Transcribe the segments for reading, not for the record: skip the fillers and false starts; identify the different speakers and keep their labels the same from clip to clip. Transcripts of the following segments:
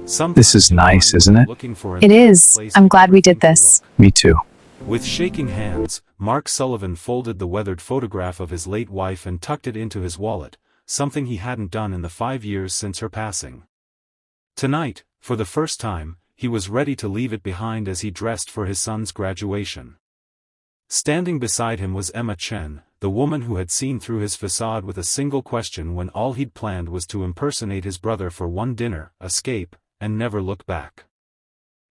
Speaker 1: This is nice, isn't it?
Speaker 2: It is. I'm glad we did this.
Speaker 1: Me too.
Speaker 3: With shaking hands, Mark Sullivan folded the weathered photograph of his late wife and tucked it into his wallet, something he hadn't done in the 5 years since her passing. Tonight, for the first time, he was ready to leave it behind as he dressed for his son's graduation. Standing beside him was Emma Chen, the woman who had seen through his facade with a single question when all he'd planned was to impersonate his brother for one dinner, escape, and never look back.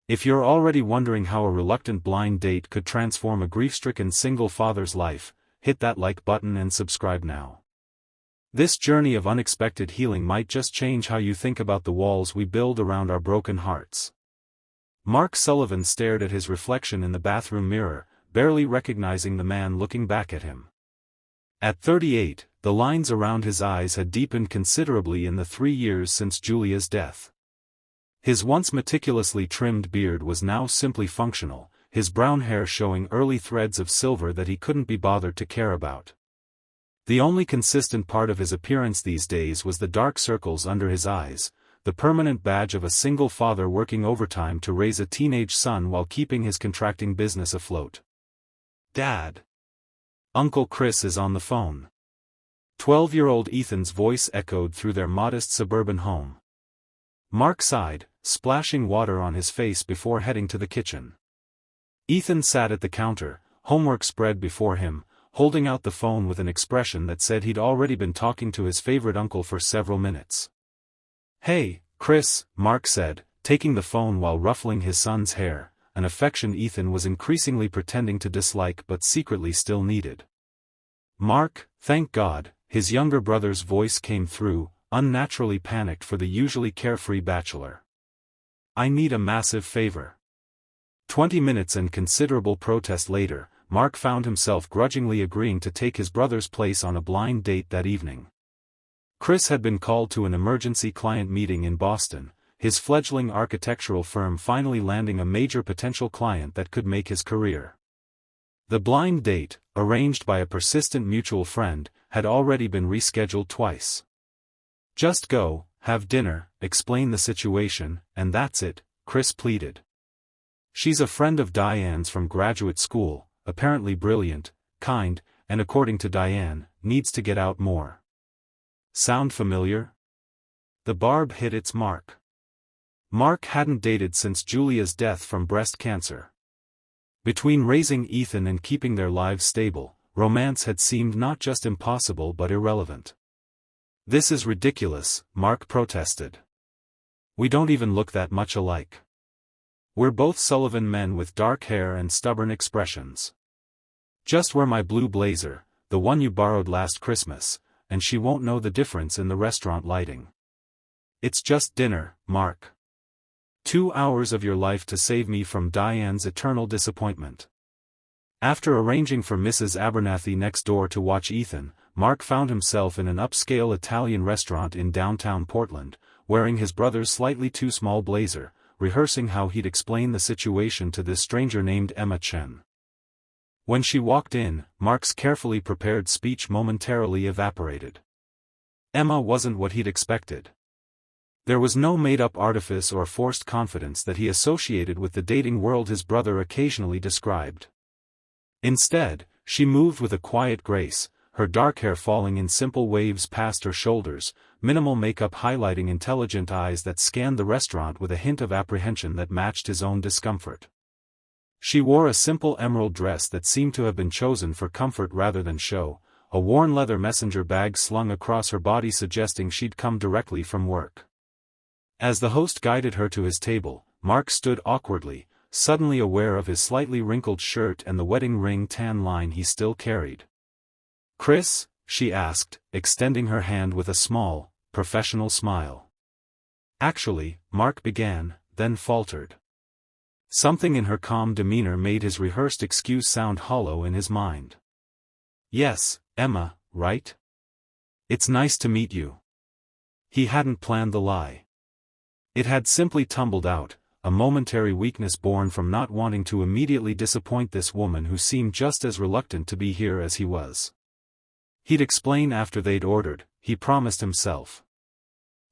Speaker 3: If you're already wondering how a reluctant blind date could transform a grief-stricken single father's life, hit that like button and subscribe now. This journey of unexpected healing might just change how you think about the walls we build around our broken hearts. Mark Sullivan stared at his reflection in the bathroom mirror, barely recognizing the man looking back at him. At 38, the lines around his eyes had deepened considerably in the 3 years since Julia's death. His once meticulously trimmed beard was now simply functional, his brown hair showing early threads of silver that he couldn't be bothered to care about. The only consistent part of his appearance these days was the dark circles under his eyes, the permanent badge of a single father working overtime to raise a teenage son while keeping his contracting business afloat. "Dad. Uncle Chris is on the phone." 12-year-old Ethan's voice echoed through their modest suburban home. Mark sighed, splashing water on his face before heading to the kitchen. Ethan sat at the counter, homework spread before him, holding out the phone with an expression that said he'd already been talking to his favorite uncle for several minutes. "Hey, Chris," Mark said, taking the phone while ruffling his son's hair, an affection Ethan was increasingly pretending to dislike but secretly still needed. "Mark, thank God," his younger brother's voice came through, unnaturally panicked for the usually carefree bachelor. "I need a massive favor." 20 minutes and considerable protest later, Mark found himself grudgingly agreeing to take his brother's place on a blind date that evening. Chris had been called to an emergency client meeting in Boston, his fledgling architectural firm finally landing a major potential client that could make his career. The blind date, arranged by a persistent mutual friend, had already been rescheduled twice. "Just go, have dinner, explain the situation, and that's it," Chris pleaded. "She's a friend of Diane's from graduate school, apparently brilliant, kind, and according to Diane, needs to get out more." Sound familiar? The barb hit its mark. Mark hadn't dated since Julia's death from breast cancer. Between raising Ethan and keeping their lives stable, romance had seemed not just impossible but irrelevant. "This is ridiculous," Mark protested. "We don't even look that much alike. We're both Sullivan men with dark hair and stubborn expressions. Just wear my blue blazer, the one you borrowed last Christmas, and she won't know the difference in the restaurant lighting. It's just dinner, Mark. 2 hours of your life to save me from Diane's eternal disappointment." After arranging for Mrs. Abernathy next door to watch Ethan, Mark found himself in an upscale Italian restaurant in downtown Portland, wearing his brother's slightly too small blazer, rehearsing how he'd explain the situation to this stranger named Emma Chen. When she walked in, Mark's carefully prepared speech momentarily evaporated. Emma wasn't what he'd expected. There was no made-up artifice or forced confidence that he associated with the dating world his brother occasionally described. Instead, she moved with a quiet grace, her dark hair falling in simple waves past her shoulders, minimal makeup highlighting intelligent eyes that scanned the restaurant with a hint of apprehension that matched his own discomfort. She wore a simple emerald dress that seemed to have been chosen for comfort rather than show, a worn leather messenger bag slung across her body suggesting she'd come directly from work. As the host guided her to his table, Mark stood awkwardly, suddenly aware of his slightly wrinkled shirt and the wedding ring tan line he still carried. "Chris?" she asked, extending her hand with a small, professional smile. "Actually," Mark began, then faltered. Something in her calm demeanor made his rehearsed excuse sound hollow in his mind. "Yes, Emma, right? It's nice to meet you." He hadn't planned the lie. It had simply tumbled out, a momentary weakness born from not wanting to immediately disappoint this woman who seemed just as reluctant to be here as he was. He'd explain after they'd ordered, he promised himself.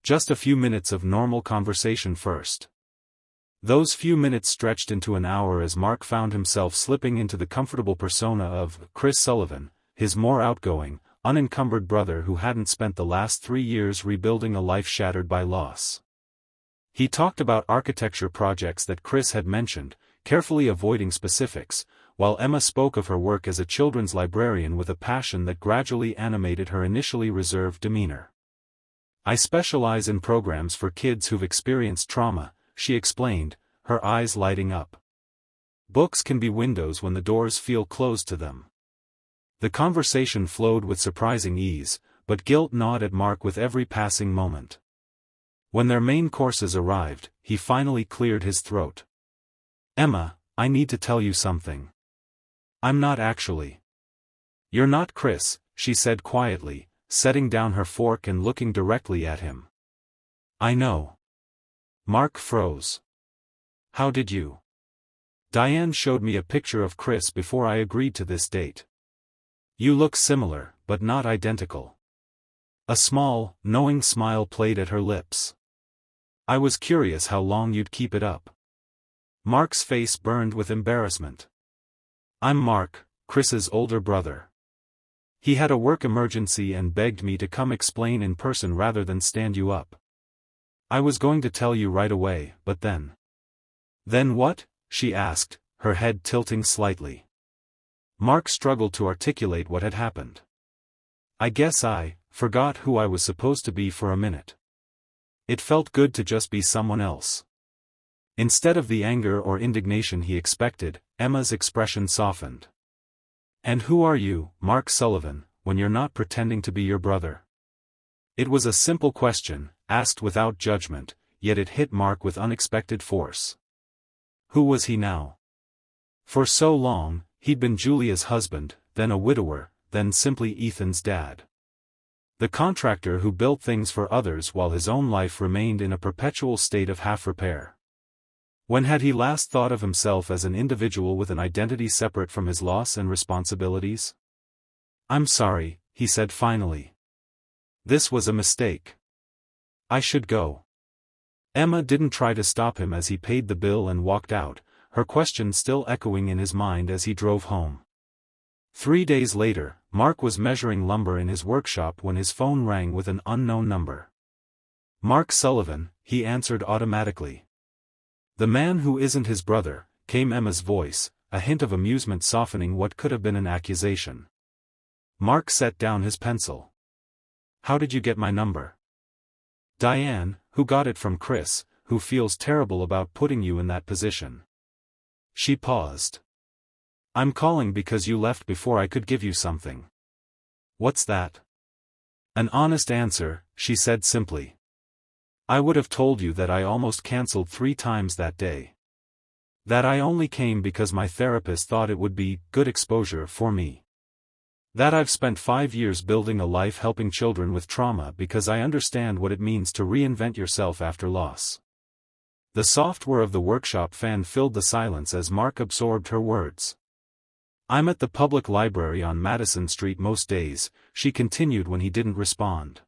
Speaker 3: Just a few minutes of normal conversation first. Those few minutes stretched into an hour as Mark found himself slipping into the comfortable persona of Chris Sullivan, his more outgoing, unencumbered brother who hadn't spent the last 3 years rebuilding a life shattered by loss. He talked about architecture projects that Chris had mentioned, carefully avoiding specifics, while Emma spoke of her work as a children's librarian with a passion that gradually animated her initially reserved demeanor. "I specialize in programs for kids who've experienced trauma," she explained, her eyes lighting up. "Books can be windows when the doors feel closed to them." The conversation flowed with surprising ease, but guilt gnawed at Mark with every passing moment. When their main courses arrived, he finally cleared his throat. "Emma, I need to tell you something. I'm not actually." "You're not Chris," she said quietly, setting down her fork and looking directly at him. "I know." Mark froze. "How did you?" "Diane showed me a picture of Chris before I agreed to this date. You look similar, but not identical." A small, knowing smile played at her lips. "I was curious how long you'd keep it up." Mark's face burned with embarrassment. "I'm Mark, Chris's older brother. He had a work emergency and begged me to come explain in person rather than stand you up. I was going to tell you right away, but then." "Then what?" she asked, her head tilting slightly. Mark struggled to articulate what had happened. "I guess I forgot who I was supposed to be for a minute. It felt good to just be someone else." Instead of the anger or indignation he expected, Emma's expression softened. "And who are you, Mark Sullivan, when you're not pretending to be your brother?" It was a simple question, asked without judgment, yet it hit Mark with unexpected force. Who was he now? For so long, he'd been Julia's husband, then a widower, then simply Ethan's dad. The contractor who built things for others while his own life remained in a perpetual state of half-repair. When had he last thought of himself as an individual with an identity separate from his loss and responsibilities? "I'm sorry," he said finally. "This was a mistake. I should go." Emma didn't try to stop him as he paid the bill and walked out, her question still echoing in his mind as he drove home. 3 days later, Mark was measuring lumber in his workshop when his phone rang with an unknown number. "Mark Sullivan," he answered automatically. "The man who isn't his brother," came Emma's voice, a hint of amusement softening what could have been an accusation. Mark set down his pencil. "How did you get my number?" "Diane, who got it from Chris, who feels terrible about putting you in that position." She paused. "I'm calling because you left before I could give you something." "What's that?" "An honest answer," she said simply. "I would have told you that I almost cancelled 3 times that day. That I only came because my therapist thought it would be good exposure for me. That I've spent 5 years building a life helping children with trauma because I understand what it means to reinvent yourself after loss." The soft whir of the workshop fan filled the silence as Mark absorbed her words. "I'm at the public library on Madison Street most days," she continued when he didn't respond.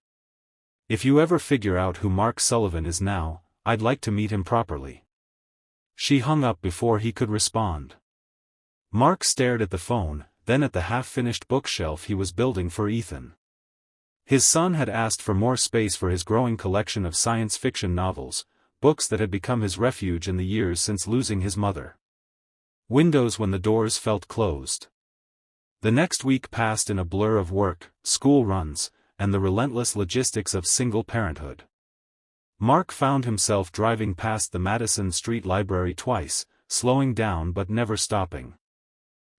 Speaker 3: "If you ever figure out who Mark Sullivan is now, I'd like to meet him properly." She hung up before he could respond. Mark stared at the phone, then at the half-finished bookshelf he was building for Ethan. His son had asked for more space for his growing collection of science fiction novels, books that had become his refuge in the years since losing his mother. Windows when the doors felt closed. The next week passed in a blur of work, school runs, and the relentless logistics of single parenthood. Mark found himself driving past the Madison Street Library twice, slowing down but never stopping.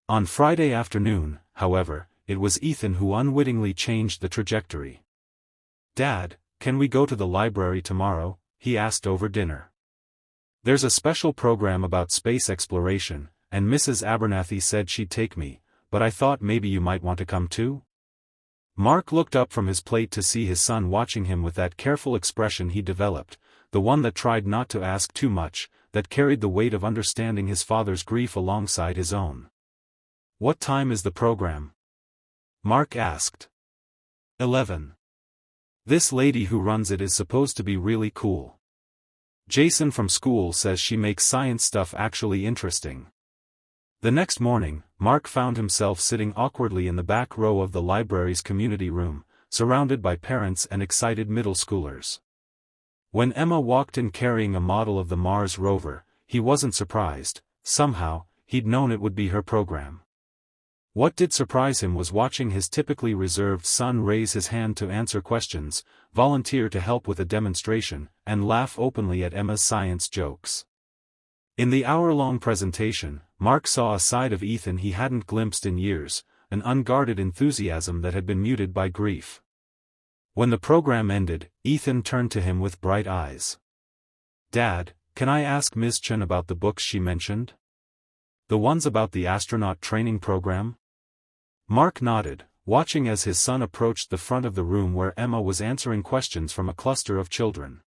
Speaker 3: On Friday afternoon, however, it was Ethan who unwittingly changed the trajectory. "Dad, can we go to the library tomorrow?" he asked over dinner. "There's a special program about space exploration, and Mrs. Abernathy said she'd take me, but I thought maybe you might want to come too?" Mark looked up from his plate to see his son watching him with that careful expression he developed, the one that tried not to ask too much, that carried the weight of understanding his father's grief alongside his own. "What time is the program?" Mark asked. 11. This lady who runs it is supposed to be really cool. Jason from school says she makes science stuff actually interesting. The next morning, Mark found himself sitting awkwardly in the back row of the library's community room, surrounded by parents and excited middle schoolers. When Emma walked in carrying a model of the Mars rover, he wasn't surprised. Somehow, he'd known it would be her program. What did surprise him was watching his typically reserved son raise his hand to answer questions, volunteer to help with a demonstration, and laugh openly at Emma's science jokes. In the hour-long presentation, Mark saw a side of Ethan he hadn't glimpsed in years, an unguarded enthusiasm that had been muted by grief. When the program ended, Ethan turned to him with bright eyes. "Dad, can I ask Ms. Chen about the books she mentioned? The ones about the astronaut training program?" Mark nodded, watching as his son approached the front of the room where Emma was answering questions from a cluster of children.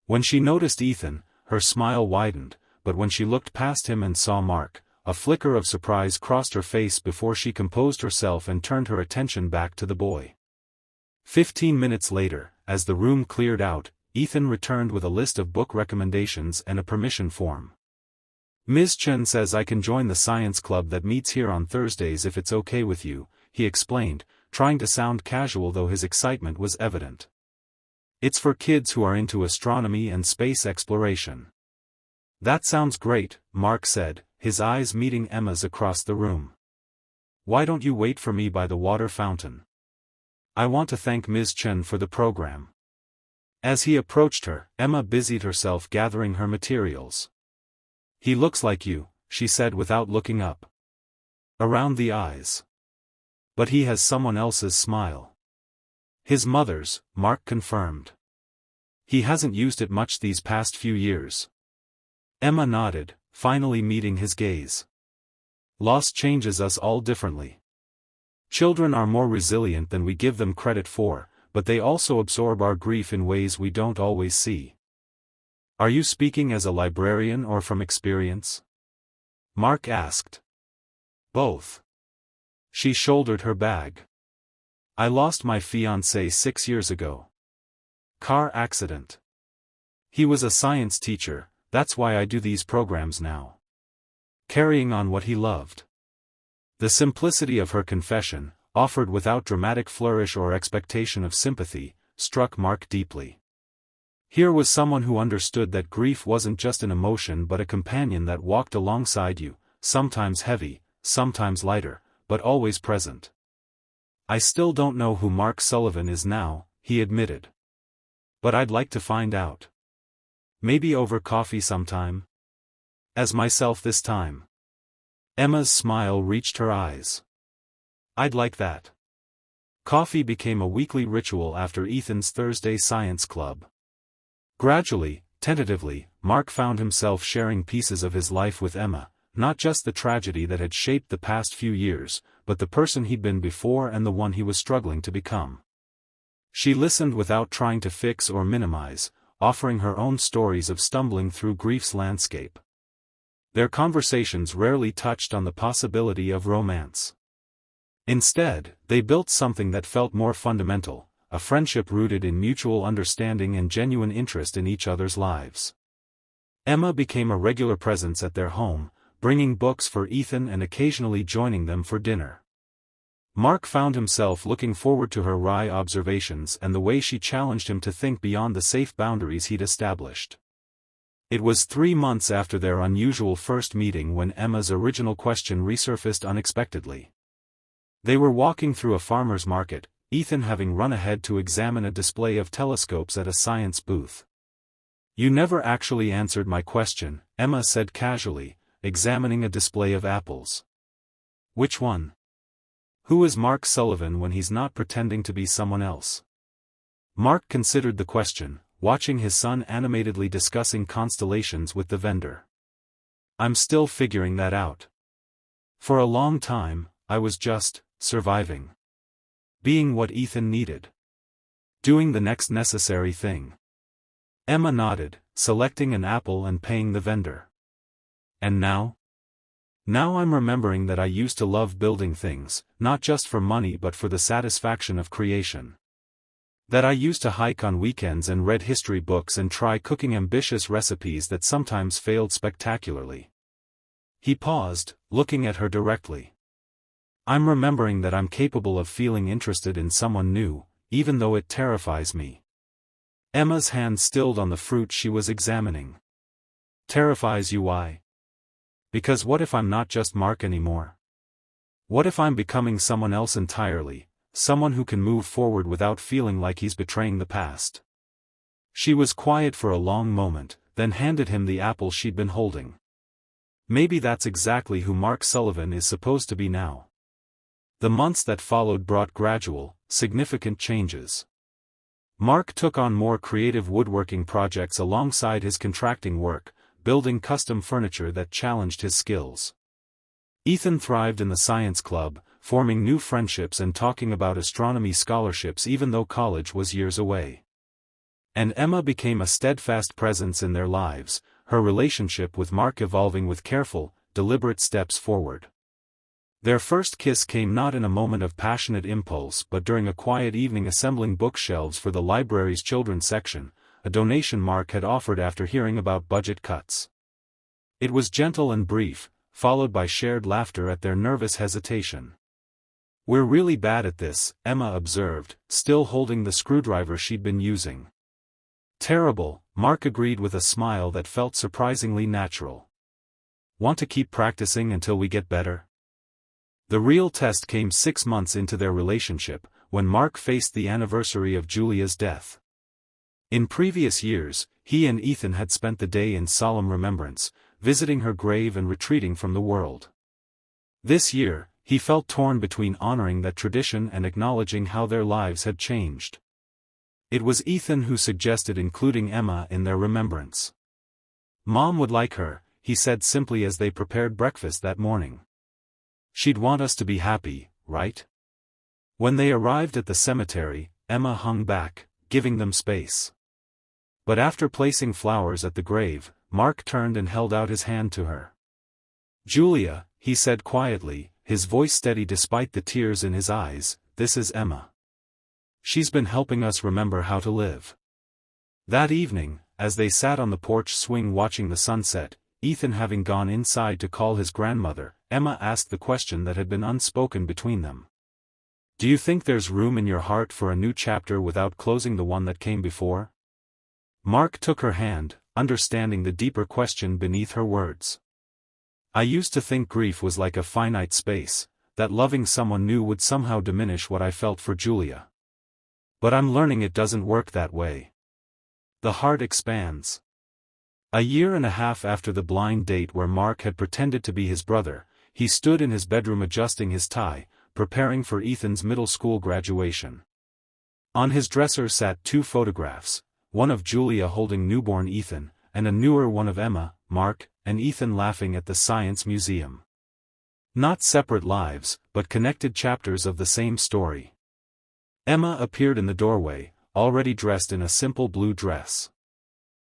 Speaker 3: When she noticed Ethan, her smile widened, but when she looked past him and saw Mark, a flicker of surprise crossed her face before she composed herself and turned her attention back to the boy. 15 minutes later, as the room cleared out, Ethan returned with a list of book recommendations and a permission form. "Ms. Chen says I can join the science club that meets here on Thursdays if it's okay with you," he explained, trying to sound casual though his excitement was evident. "It's for kids who are into astronomy and space exploration." "That sounds great," Mark said, his eyes meeting Emma's across the room. "Why don't you wait for me by the water fountain? I want to thank Ms. Chen for the program." As he approached her, Emma busied herself gathering her materials. "He looks like you," she said without looking up. "Around the eyes. But he has someone else's smile." "His mother's," Mark confirmed. "He hasn't used it much these past few years." Emma nodded, finally meeting his gaze. "Loss changes us all differently. Children are more resilient than we give them credit for, but they also absorb our grief in ways we don't always see." "Are you speaking as a librarian or from experience?" Mark asked. "Both." She shouldered her bag. "I lost my fiancé 6 years ago. Car accident. He was a science teacher, that's why I do these programs now. Carrying on what he loved." The simplicity of her confession, offered without dramatic flourish or expectation of sympathy, struck Mark deeply. Here was someone who understood that grief wasn't just an emotion but a companion that walked alongside you, sometimes heavy, sometimes lighter, but always present. "I still don't know who Mark Sullivan is now," he admitted. "But I'd like to find out. Maybe over coffee sometime? As myself this time." Emma's smile reached her eyes. "I'd like that." Coffee became a weekly ritual after Ethan's Thursday science club. Gradually, tentatively, Mark found himself sharing pieces of his life with Emma, not just the tragedy that had shaped the past few years, but the person he'd been before and the one he was struggling to become. She listened without trying to fix or minimize, offering her own stories of stumbling through grief's landscape. Their conversations rarely touched on the possibility of romance. Instead, they built something that felt more fundamental, a friendship rooted in mutual understanding and genuine interest in each other's lives. Emma became a regular presence at their home, bringing books for Ethan and occasionally joining them for dinner. Mark found himself looking forward to her wry observations and the way she challenged him to think beyond the safe boundaries he'd established. It was 3 months after their unusual first meeting when Emma's original question resurfaced unexpectedly. They were walking through a farmer's market, Ethan having run ahead to examine a display of telescopes at a science booth. "You never actually answered my question," Emma said casually, examining a display of apples. "Which one? Who is Mark Sullivan when he's not pretending to be someone else?" Mark considered the question, watching his son animatedly discussing constellations with the vendor. "I'm still figuring that out. For a long time, I was just surviving. Being what Ethan needed. Doing the next necessary thing." Emma nodded, selecting an apple and paying the vendor. "And now? Now I'm remembering that I used to love building things, not just for money but for the satisfaction of creation. That I used to hike on weekends and read history books and try cooking ambitious recipes that sometimes failed spectacularly. He paused, looking at her directly. I'm remembering that I'm capable of feeling interested in someone new, even though it terrifies me. Emma's hand stilled on the fruit she was examining. Terrifies you? Why? Because what if I'm not just Mark anymore? What if I'm becoming someone else entirely, someone who can move forward without feeling like he's betraying the past? She was quiet for a long moment, then handed him the apple she'd been holding. Maybe that's exactly who Mark Sullivan is supposed to be now. The months that followed brought gradual, significant changes. Mark took on more creative woodworking projects alongside his contracting work, building custom furniture that challenged his skills. Ethan thrived in the science club, forming new friendships and talking about astronomy scholarships even though college was years away. And Emma became a steadfast presence in their lives, her relationship with Mark evolving with careful, deliberate steps forward. Their first kiss came not in a moment of passionate impulse but during a quiet evening assembling bookshelves for the library's children's section, a donation Mark had offered after hearing about budget cuts. It was gentle and brief, followed by shared laughter at their nervous hesitation. We're really bad at this, Emma observed, still holding the screwdriver she'd been using. Terrible, Mark agreed with a smile that felt surprisingly natural. Want to keep practicing until we get better? The real test came 6 months into their relationship, when Mark faced the anniversary of Julia's death. In previous years, he and Ethan had spent the day in solemn remembrance, visiting her grave and retreating from the world. This year, he felt torn between honoring that tradition and acknowledging how their lives had changed. It was Ethan who suggested including Emma in their remembrance. Mom would like her, he said simply as they prepared breakfast that morning. She'd want us to be happy, right? When they arrived at the cemetery, Emma hung back, giving them space. But after placing flowers at the grave, Mark turned and held out his hand to her. Julia, he said quietly, his voice steady despite the tears in his eyes, this is Emma. She's been helping us remember how to live. That evening, as they sat on the porch swing watching the sunset, Ethan having gone inside to call his grandmother, Emma asked the question that had been unspoken between them. Do you think there's room in your heart for a new chapter without closing the one that came before? Mark took her hand, understanding the deeper question beneath her words. I used to think grief was like a finite space, that loving someone new would somehow diminish what I felt for Julia. But I'm learning it doesn't work that way. The heart expands. A year and a half after the blind date where Mark had pretended to be his brother, he stood in his bedroom adjusting his tie, preparing for Ethan's middle school graduation. On his dresser sat 2 photographs, one of Julia holding newborn Ethan, and a newer one of Emma, Mark, and Ethan laughing at the Science Museum. Not separate lives, but connected chapters of the same story. Emma appeared in the doorway, already dressed in a simple blue dress.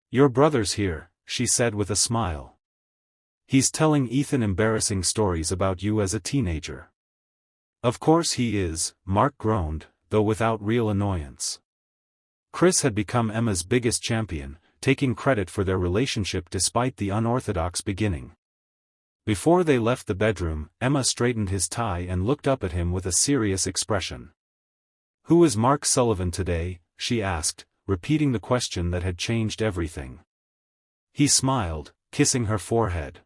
Speaker 3: Your brother's here, she said with a smile. He's telling Ethan embarrassing stories about you as a teenager. Of course he is, Mark groaned, though without real annoyance. Chris had become Emma's biggest champion, taking credit for their relationship despite the unorthodox beginning. Before they left the bedroom, Emma straightened his tie and looked up at him with a serious expression. Who is Mark Sullivan today? She asked, repeating the question that had changed everything. He smiled, kissing her forehead.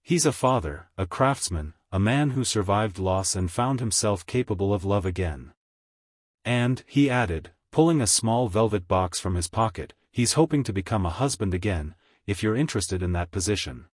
Speaker 3: He's a father, a craftsman, a man who survived loss and found himself capable of love again. And, he added, pulling a small velvet box from his pocket, he's hoping to become a husband again, if you're interested in that position.